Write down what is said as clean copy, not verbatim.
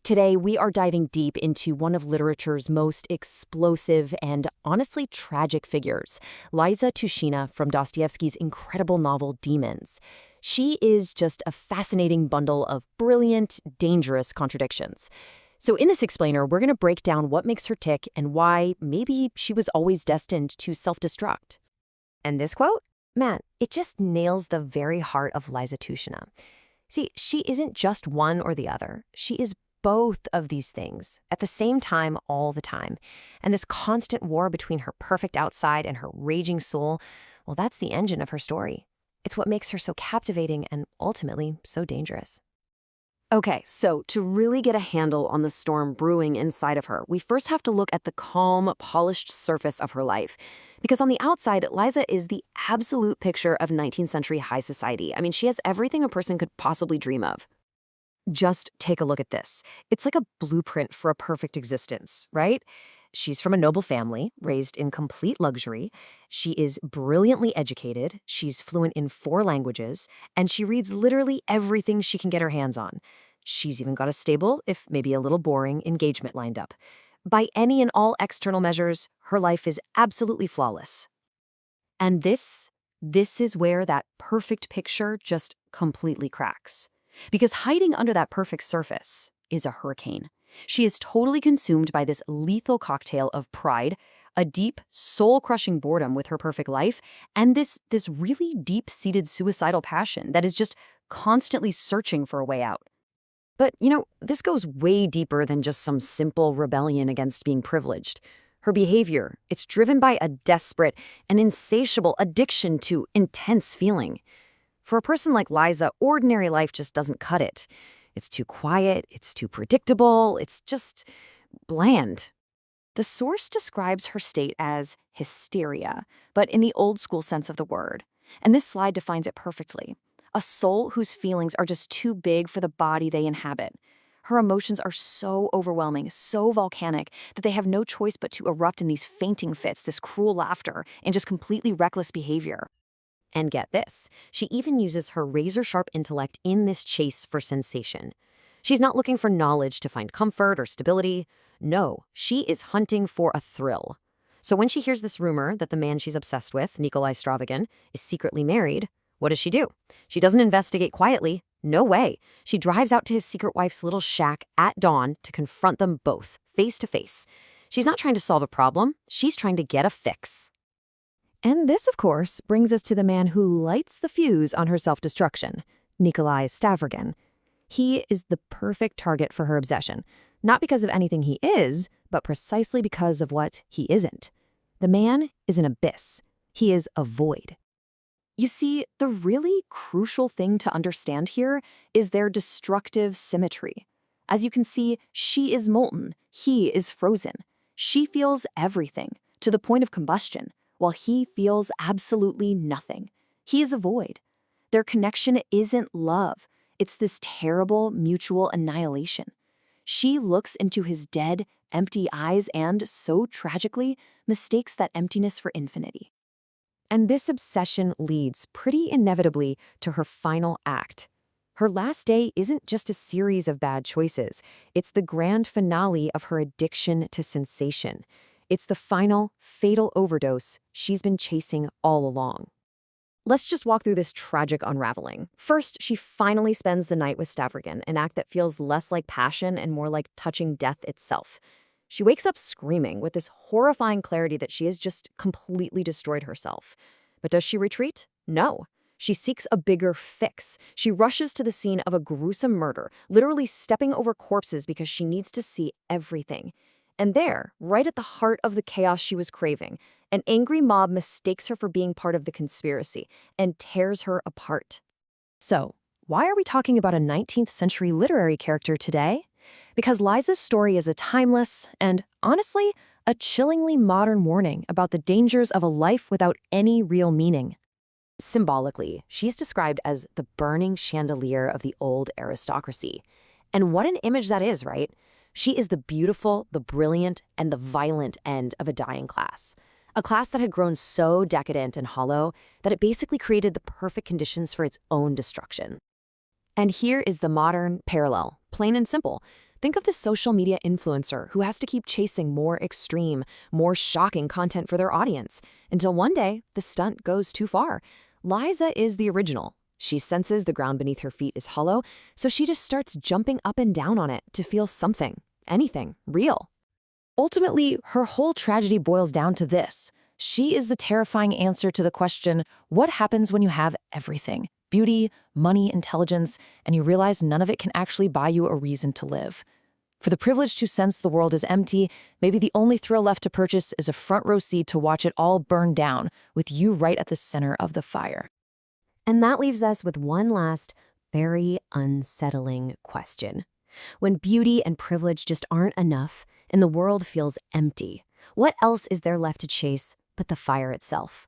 Today, we are diving deep into one of literature's most explosive and honestly tragic figures, Liza Tushina from Dostoevsky's incredible novel Demons. She is just a fascinating bundle of brilliant, dangerous contradictions. So in this explainer, we're going to break down what makes her tick and why maybe she was always destined to self-destruct. And this quote? Man, it just nails the very heart of Liza Tushina. See, she isn't just one or the other. She is both of these things at the same time all the time. And this constant war between her perfect outside and her raging soul, well, that's the engine of her story. It's what makes her so captivating and ultimately so dangerous. Okay, so to really get a handle on the storm brewing inside of her, we first have to look at the calm, polished surface of her life. Because on the outside, Liza is the absolute picture of 19th century high society. I mean, she has everything a person could possibly dream of. Just take a look at this. It's like a blueprint for a perfect existence, right? She's from a noble family, raised in complete luxury. She is brilliantly educated. She's fluent in 4 languages, and she reads literally everything she can get her hands on. She's even got a stable, if maybe a little boring, engagement lined up. By any and all external measures, her life is absolutely flawless. And this is where that perfect picture just completely cracks. Because hiding under that perfect surface is a hurricane. She is totally consumed by this lethal cocktail of pride, a deep, soul-crushing boredom with her perfect life, and this really deep-seated suicidal passion that is just constantly searching for a way out. But, this goes way deeper than just some simple rebellion against being privileged. Her behavior, it's driven by a desperate and insatiable addiction to intense feeling. For a person like Liza, ordinary life just doesn't cut it. It's too quiet, it's too predictable, it's just bland. The source describes her state as hysteria, but in the old-school sense of the word. And this slide defines it perfectly. A soul whose feelings are just too big for the body they inhabit. Her emotions are so overwhelming, so volcanic, that they have no choice but to erupt in these fainting fits, this cruel laughter, and just completely reckless behavior. And get this, she even uses her razor-sharp intellect in this chase for sensation. She's not looking for knowledge to find comfort or stability. No, she is hunting for a thrill. So when she hears this rumor that the man she's obsessed with, Nikolai Stavrogin, is secretly married, what does she do? She doesn't investigate quietly. No way. She drives out to his secret wife's little shack at dawn to confront them both, face to face. She's not trying to solve a problem. She's trying to get a fix. And this, of course, brings us to the man who lights the fuse on her self-destruction, Nikolai Stavrogin. He is the perfect target for her obsession, not because of anything he is, but precisely because of what he isn't. The man is an abyss. He is a void. You see, the really crucial thing to understand here is their destructive symmetry. As you can see, she is molten, he is frozen. She feels everything, to the point of combustion, while he feels absolutely nothing. He is a void. Their connection isn't love. It's this terrible mutual annihilation. She looks into his dead, empty eyes and, so tragically, mistakes that emptiness for infinity. And this obsession leads, pretty inevitably, to her final act. Her last day isn't just a series of bad choices. It's the grand finale of her addiction to sensation. It's the final, fatal overdose she's been chasing all along. Let's just walk through this tragic unraveling. First, she finally spends the night with Stavrogin, an act that feels less like passion and more like touching death itself. She wakes up screaming with this horrifying clarity that she has just completely destroyed herself. But does she retreat? No. She seeks a bigger fix. She rushes to the scene of a gruesome murder, literally stepping over corpses because she needs to see everything. And there, right at the heart of the chaos she was craving, an angry mob mistakes her for being part of the conspiracy and tears her apart. So, why are we talking about a 19th century literary character today? Because Liza's story is a timeless and, honestly, a chillingly modern warning about the dangers of a life without any real meaning. Symbolically, she's described as the burning chandelier of the old aristocracy. And what an image that is, right? She is the beautiful, the brilliant, and the violent end of a dying class. A class that had grown so decadent and hollow that it basically created the perfect conditions for its own destruction. And here is the modern parallel, plain and simple. Think of the social media influencer who has to keep chasing more extreme, more shocking content for their audience, until one day the stunt goes too far. Liza is the original. She senses the ground beneath her feet is hollow, so she just starts jumping up and down on it to feel something, anything, real. Ultimately, her whole tragedy boils down to this. She is the terrifying answer to the question, what happens when you have everything? Beauty, money, intelligence, and you realize none of it can actually buy you a reason to live. For the privileged who sense the world is empty, maybe the only thrill left to purchase is a front row seat to watch it all burn down, with you right at the center of the fire. And that leaves us with one last, very unsettling question. When beauty and privilege just aren't enough, and the world feels empty, what else is there left to chase but the fire itself?